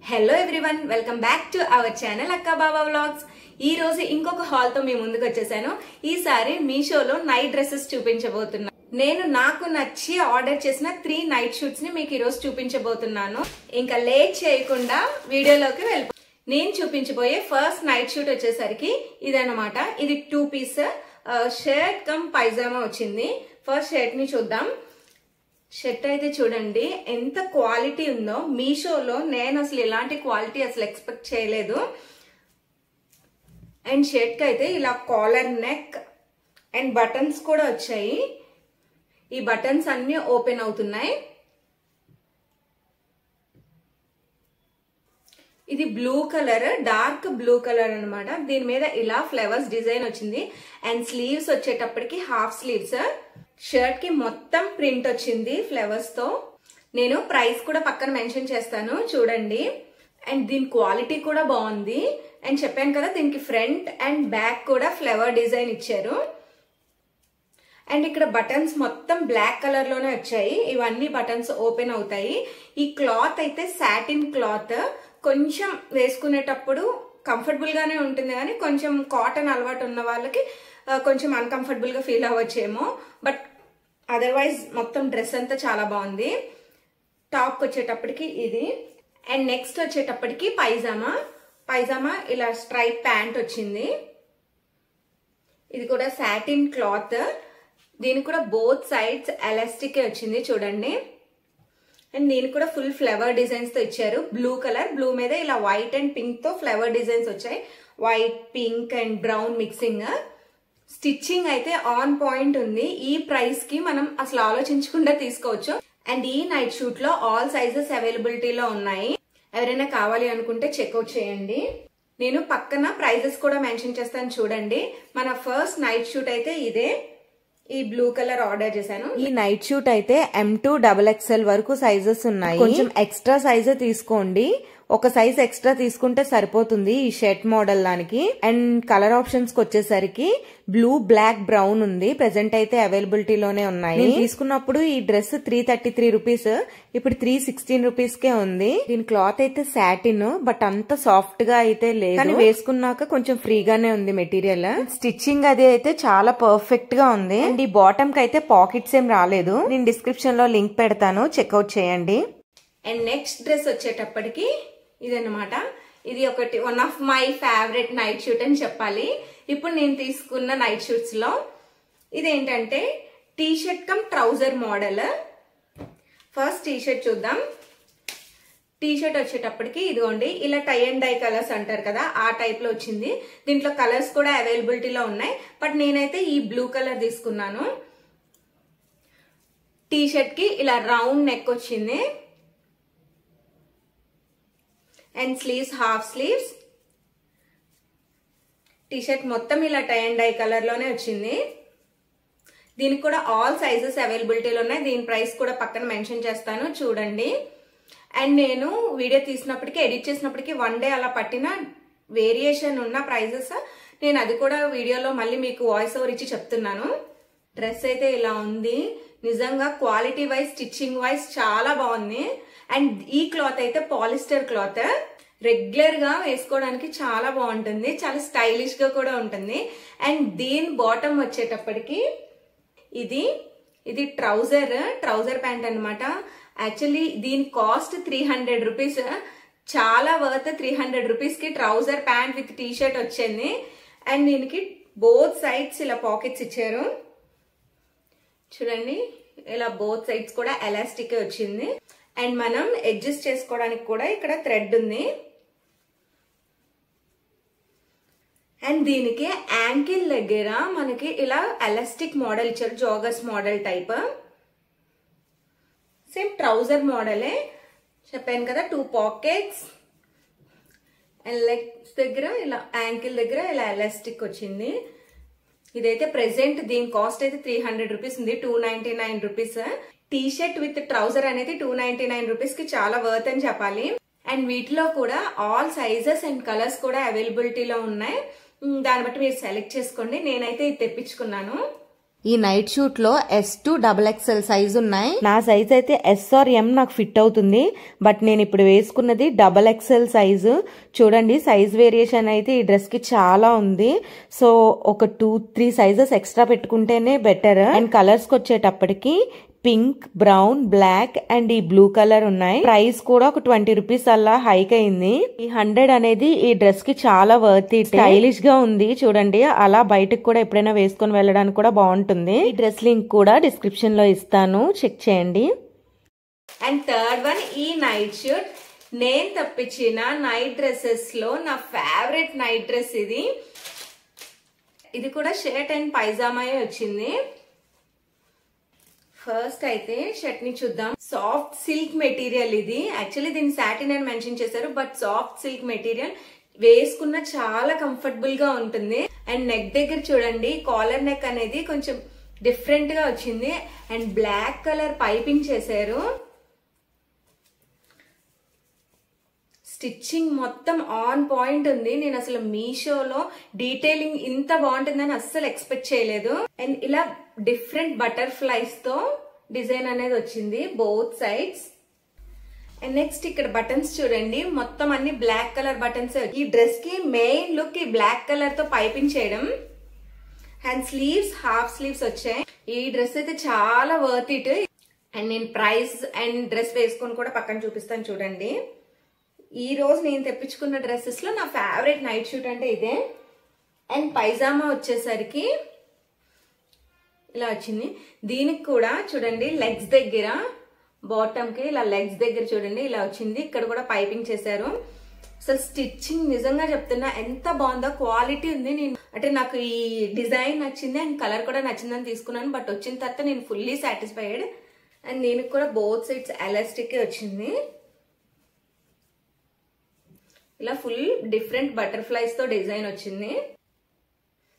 Hello everyone, welcome back to our channel అక్క బాబా vlogs. ఈ రోజు ఇంకొక హాల్ తో మీ ముందుకు వచ్చేసాను. ఈసారి మీషోలో నైట్ డ్రెస్సెస్ చూపించబోతున్నా. నేను నాకు నచ్చి ఆర్డర్ చేసిన 3 నైట్ షూట్స్ ని మీకు ఈ రోజు చూపించబోతున్నాను. ఇంకా లేట్ చేయకుండా వీడియోలోకి వెళ్ళిపో. నేను చూపించబోయే ఫస్ట్ నైట్ షూట్ వచ్చేసరికి ఇదన్నమాట. ఇది 2 పీస్ షర్ట్ కమ్ పైజామా వచ్చింది. ఫస్ట్ షర్ట్ ని చూద్దాం. షర్ట్ అయితే చూడండి ఎంత క్వాలిటీ ఉందో. మీషోలో నేను అసలు ఇలాంటి క్వాలిటీ అసలు ఎక్స్పెక్ట్ చేయలేదు. అండ్ షర్ట్ కి అయితే ఇలా కాలర్ నెక్ అండ్ బటన్స్ కూడా వచ్చాయి. ఈ బటన్స్ అన్ని ఓపెన్ అవుతున్నాయి. ఇది blue colour, dark blue colour అన్నమాట. దీని మీద ఇలా ఫ్లవర్స్ డిజైన్ వచ్చింది. అండ్ స్లీవ్స్ వచ్చేటప్పటికి హాఫ్ స్లీవ్స్. షర్ట్ కి మొత్తం ప్రింట్ వచ్చింది ఫ్లవర్స్ తో. నేను ప్రైస్ కూడా పక్కన మెన్షన్ చేస్తాను చూడండి. అండ్ దీని క్వాలిటీ కూడా బాగుంది. అండ్ చెప్పాను కదా దీనికి ఫ్రంట్ అండ్ బ్యాక్ కూడా ఫ్లవర్ డిజైన్ ఇచ్చారు. అండ్ ఇక్కడ బటన్స్ మొత్తం బ్లాక్ కలర్ లోనే వచ్చాయి. ఇవన్నీ బటన్స్ ఓపెన్ అవుతాయి. ఈ క్లాత్ అయితే సాటిన్ క్లాత్. కొంచెం వేసుకునేటప్పుడు కంఫర్టబుల్ గానే ఉంటుంది, కానీ కొంచెం కాటన్ అలవాటు ఉన్న వాళ్ళకి కొంచెం అన్కంఫర్టబుల్ గా ఫీల్ అవ్వచ్చేమో. బట్ అదర్వైజ్ మొత్తం డ్రెస్ అంతా చాలా బాగుంది. టాప్ వచ్చేటప్పటికి ఇది. అండ్ నెక్స్ట్ వచ్చేటప్పటికి పైజామా ఇలా స్ట్రైప్ ప్యాంట్ వచ్చింది. ఇది కూడా సాటిన్ క్లాత్. దీనికి కూడా బోత్ సైడ్స్ ఎలాస్టిక్ వచ్చింది చూడండి. అండ్ దీనికి కూడా ఫుల్ ఫ్లవర్ డిజైన్స్ తో ఇచ్చారు. బ్లూ కలర్, బ్లూ మీద ఇలా వైట్ అండ్ పింక్ తో ఫ్లవర్ డిజైన్స్ వచ్చాయి. White, pink and brown mixing. Stitching అయితే ఆన్ పాయింట్ ఉంది. ఈ ప్రైస్ కి మనం అసలు ఆలోచించకుండా తీసుకోవచ్చు. అండ్ ఈ నైట్ షూట్ లో ఆల్ సైజెస్ అవైలబిలిటీలో ఉన్నాయి. ఎవరైనా కావాలి అనుకుంటే చెక్అవుట్ చేయండి. నేను పక్కన ప్రైజెస్ కూడా మెన్షన్ చేస్తాను చూడండి. మన ఫస్ట్ నైట్ షూట్ అయితే ఇదే. ఈ బ్లూ కలర్ ఆర్డర్ చేశాను. ఈ నైట్ షూట్ అయితే M2 XXL వరకు సైజెస్ ఉన్నాయి. కొంచెం ఎక్స్ట్రా సైజ్ తీసుకోండి. ఒక సైజ్ ఎక్స్ట్రా తీసుకుంటే సరిపోతుంది ఈ షర్ట్ మోడల్ దానికి. అండ్ కలర్ ఆప్షన్స్ కి వచ్చేసరికి బ్లూ, బ్లాక్, బ్రౌన్ ఉంది. ప్రెసెంట్ అయితే అవైలబిలిటీలోనే ఉన్నాయి. నేను తీసుకున్నప్పుడు ఈ డ్రెస్ 333 రూపీస్, ఇప్పుడు 316 రూపీస్ కే ఉంది. దీని క్లాత్ అయితే సాటిన్, బట్ అంత సాఫ్ట్ గా అయితే లేదు. కానీ వేసుకున్నాక కొంచెం ఫ్రీగానే ఉంది మెటీరియల్. స్టిచ్చింగ్ అది అయితే చాలా పర్ఫెక్ట్ గా ఉంది. అండ్ ఈ బాటమ్ కి అయితే పాకెట్స్ ఏం రాలేదు. నేను డిస్క్రిప్షన్ లో లింక్ పెడతాను, చెక్అవుట్ చేయండి. అండ్ నెక్స్ట్ డ్రెస్ వచ్చేటప్పటికి ఇదన్నమాట. ఇది ఒకటి one of my favourite night shoot అని చెప్పాలి. ఇప్పుడు నేను తీసుకున్న నైట్ షూట్స్ లో ఇదేంటంటే T shirt come trouser model. First T shirt చూద్దాం. టీ షర్ట్ వచ్చేటప్పటికి ఇదిగోండి ఇలా టై అండ్ డై కలర్స్ అంటారు కదా, ఆ టైప్ లో వచ్చింది. దీంట్లో కలర్స్ కూడా అవైలబిలిటీలో ఉన్నాయి. బట్ నేనైతే ఈ బ్లూ కలర్ తీసుకున్నాను. టీ షర్ట్ కి ఇలా రౌండ్ నెక్ వచ్చింది. And sleeves half sleeves. T shirt మొత్తం ఇలా టై అండ్ డై కలర్ లోనే వచ్చింది. దీనికి కూడా ఆల్ సైజెస్ అవైలబిలిటీలో ఉన్నాయి. దీని ప్రైస్ కూడా పక్కన మెన్షన్ చేస్తాను చూడండి. అండ్ నేను వీడియో తీసినప్పటికీ ఎడిట్ చేసినప్పటికీ 1 డే అలా పట్టిన వేరియేషన్ ఉన్న ప్రైజెస్ నేను అది కూడా వీడియోలో మళ్ళీ మీకు వాయిస్ ఓవర్ ఇచ్చి చెప్తున్నాను. డ్రెస్ అయితే ఇలా ఉంది. నిజంగా క్వాలిటీ వైజ్, స్టిచ్చింగ్ వైజ్ చాలా బాగుంది. అండ్ ఈ క్లాత్ అయితే పాలిస్టర్ క్లాత్. రెగ్యులర్ గా వేసుకోవడానికి చాలా బాగుంటుంది, చాలా స్టైలిష్ గా కూడా ఉంటుంది. అండ్ దీని బాటమ్ వచ్చేటప్పటికి ఇది ట్రౌజర్ ప్యాంట్ అనమాట. యాక్చువల్లీ దీని కాస్ట్ 300 రూపీస్. చాలా వర్త్. 300 రూపీస్ కి trouser pant with T shirt వచ్చింది. అండ్ దీనికి బోత్ సైడ్స్ ఇలా పాకెట్స్ ఇచ్చారు చూడండి. ఇలా బోత్ సైడ్స్ కూడా ఎలాస్టిక్ వచ్చింది. అండ్ మనం అడ్జస్ట్ చేసుకోవడానికి కూడా ఇక్కడ థ్రెడ్ ఉంది. అండ్ దీనికి యాంకిల్ దగ్గర మనకి ఇలా ఎలాస్టిక్ మోడల్ ఇచ్చారు, joggers model type. Same trouser మోడలే. చెప్పాను కదా 2 పాకెట్స్. అండ్ లెగ్స్ దగ్గర ఇలా యాంకిల్ దగ్గర ఇలా ఎలాస్టిక్ వచ్చింది. ఇదైతే ప్రెసెంట్ దీని కాస్ట్ అయితే 300 రూపీస్ ఉంది, 299 rupees. T shirt with trouser అనేది 299 రూపీస్ కి చాలా వర్త్ అని చెప్పాలి. అండ్ వీటిలో కూడా ఆల్ సైజెస్ అండ్ కలర్స్ కూడా అవైలబిలిటీలో ఉన్నాయి. దాన్ని బట్టి మీరు సెలెక్ట్ చేసుకోండి. నేనైతే ఇది తెప్పించుకున్నాను. ఈ నైట్ షూట్ లో S2XXL సైజ్ ఉన్నాయి. నా సైజ్ అయితే S or M నాకు ఫిట్ అవుతుంది. బట్ నేను ఇప్పుడు వేసుకున్నది XXL సైజు. చూడండి సైజ్ వేరియేషన్ అయితే ఈ డ్రెస్ కి చాలా ఉంది. సో ఒక 2-3 సైజెస్ ఎక్స్ట్రా పెట్టుకుంటేనే బెటర్. అండ్ కలర్స్ కి వచ్చేటప్పటికి పింక్, బ్రౌన్, బ్లాక్ అండ్ ఈ బ్లూ కలర్ ఉన్నాయి. ప్రైస్ కూడా ఒక 20 రూపీస్ అలా హైక్ అయింది. ఈ 100 అనేది ఈ డ్రెస్ కి చాలా వర్త్ ఇట్. స్టైలిష్ గా ఉంది చూడండి. అలా బయటకు కూడా ఎప్పుడైనా వేసుకొని వెళ్ళడానికి కూడా బాగుంటుంది. ఈ డ్రెస్ లింక్ కూడా డిస్క్రిప్షన్ లో ఇస్తాను, చెక్ చేయండి. అండ్ థర్డ్ వన్ ఈ నైట్ షూట్. నేను తప్పించిన నైట్ డ్రెస్సెస్ లో నా ఫేవరెట్ నైట్ డ్రెస్ ఇది. ఇది కూడా షర్ట్ అండ్ పైజామాయే వచ్చింది. ఫస్ట్ అయితే షర్ట్ ని చూద్దాం. సాఫ్ట్ సిల్క్ మెటీరియల్ ఇది. యాక్చువల్లీ దీన్ని సాటిన్ అని మెన్షన్ చేశారు, బట్ సాఫ్ట్ సిల్క్ మెటీరియల్ వేసుకున్న చాలా కంఫర్టబుల్ గా ఉంటుంది. అండ్ నెక్ దగ్గర చూడండి కాలర్ నెక్ అనేది కొంచెం డిఫరెంట్ గా వచ్చింది. అండ్ బ్లాక్ కలర్ పైపింగ్ చేశారు. స్టిచ్చింగ్ మొత్తం ఆన్ పాయింట్ ఉంది. నేను అసలు మీషోలో డీటెయిలింగ్ ఇంత బాగుంటుందని అస్సలు ఎక్స్పెక్ట్ చేయలేదు. అండ్ ఇలా డిఫరెంట్ బటర్ఫ్లైస్ తో డిజైన్ అనేది వచ్చింది బోత్ సైడ్స్. అండ్ నెక్స్ట్ ఇక్కడ బటన్స్ చూడండి, మొత్తం అన్ని బ్లాక్ కలర్ బటన్స్. ఈ డ్రెస్ కి మెయిన్ లుక్ ఈ బ్లాక్ కలర్ తో పైపింగ్ చేయడం. అండ్ స్లీవ్స్ హాఫ్ స్లీవ్స్ వచ్చాయి. ఈ డ్రెస్ అయితే చాలా వర్త్ ఇట్. అండ్ నేను ప్రైస్ అండ్ డ్రెస్ వేసుకొని కూడా పక్కన చూపిస్తాను చూడండి. ఈ రోజు నేను తెప్పించుకున్న డ్రెస్సెస్ లో నా ఫేవరెట్ నైట్ షూట్ అంటే ఇదే. అండ్ పైజామా వచ్చేసరికి ఇలా వచ్చింది. దీనికి కూడా చూడండి లెగ్స్ దగ్గర బాటమ్ కి ఇలా లెగ్స్ దగ్గర చూడండి ఇలా వచ్చింది. ఇక్కడ కూడా పైపింగ్ చేశారు. అసలు స్టిచ్చింగ్ నిజంగా చెప్తున్నా ఎంత బాగుందో, క్వాలిటీ ఉంది. నేను అంటే నాకు ఈ డిజైన్ నచ్చింది అండ్ కలర్ కూడా నచ్చిందని తీసుకున్నాను. బట్ వచ్చిన తర్వాత నేను ఫుల్లీ సాటిస్ఫైడ్. అండ్ దీనికి కూడా బోత్ సైడ్స్ ఎలాస్టిక్ వచ్చింది. ఇలా ఫుల్ డిఫరెంట్ బటర్ఫ్లైస్ తో డిజైన్ వచ్చింది.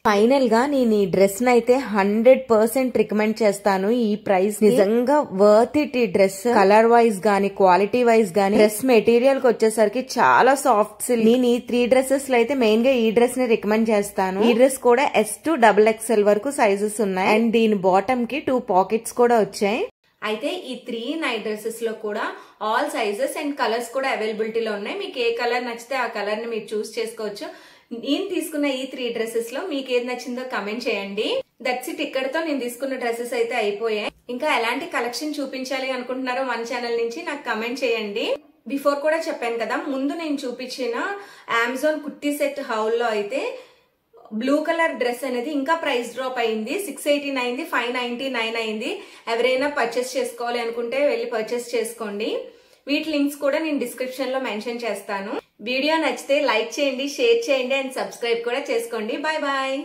ఫైనల్ గా నేను ఈ డ్రెస్ అయితే 100% రికమెండ్ చేస్తాను. ఈ ప్రైస్ నిజంగా వర్త్ ఇట్. ఈ డ్రెస్ కలర్ వైజ్ గానీ క్వాలిటీ వైజ్ గానీ డ్రెస్ మెటీరియల్ కి వచ్చేసరికి చాలా సాఫ్ట్ సిల్క్. నేను ఈ 3 డ్రెస్సెస్ లో అయితే మెయిన్ గా ఈ డ్రెస్ ని రికమెండ్ చేస్తాను. ఈ డ్రెస్ కూడా S2XXL వరకు సైజెస్ ఉన్నాయి. అండ్ దీని బాటమ్ కి 2 పాకెట్స్ కూడా వచ్చాయి. అయితే ఈ 3 నైట్ డ్రెస్సెస్ లో కూడా ఆల్ సైజెస్ అండ్ కలర్స్ కూడా అవైలబిలిటీలో ఉన్నాయి. మీకు ఏ కలర్ నచ్చితే ఆ కలర్ ని మీరు చూస్ చేసుకోవచ్చు. నేను తీసుకున్న ఈ 3 డ్రెస్సెస్ లో మీకు ఏది నచ్చిందో కమెంట్ చేయండి. That's it. ఇక్కడతో నేను తీసుకున్న డ్రెస్సెస్ అయితే అయిపోయాయి. ఇంకా ఎలాంటి కలెక్షన్ చూపించాలి అనుకుంటున్నారో మన ఛానల్ నుంచి నాకు కమెంట్ చేయండి. బిఫోర్ కూడా చెప్పాను కదా, ముందు నేను చూపించిన అమెజాన్ కుర్తీ సెట్ హౌల్ లో అయితే బ్లూ కలర్ డ్రెస్ అనేది ఇంకా ప్రైస్ డ్రాప్ అయింది. 689 అయింది, 599 అయింది. ఎవరైనా పర్చేస్ చేసుకోవాలి అనుకుంటే వెళ్ళి పర్చేస్ చేసుకోండి. వీటి లింక్స్ కూడా నేను డిస్క్రిప్షన్ లో మెన్షన్ చేస్తాను. వీడియో నచ్చితే లైక్ చేయండి, షేర్ చేయండి అండ్ సబ్స్క్రైబ్ కూడా చేసుకోండి. Bye bye.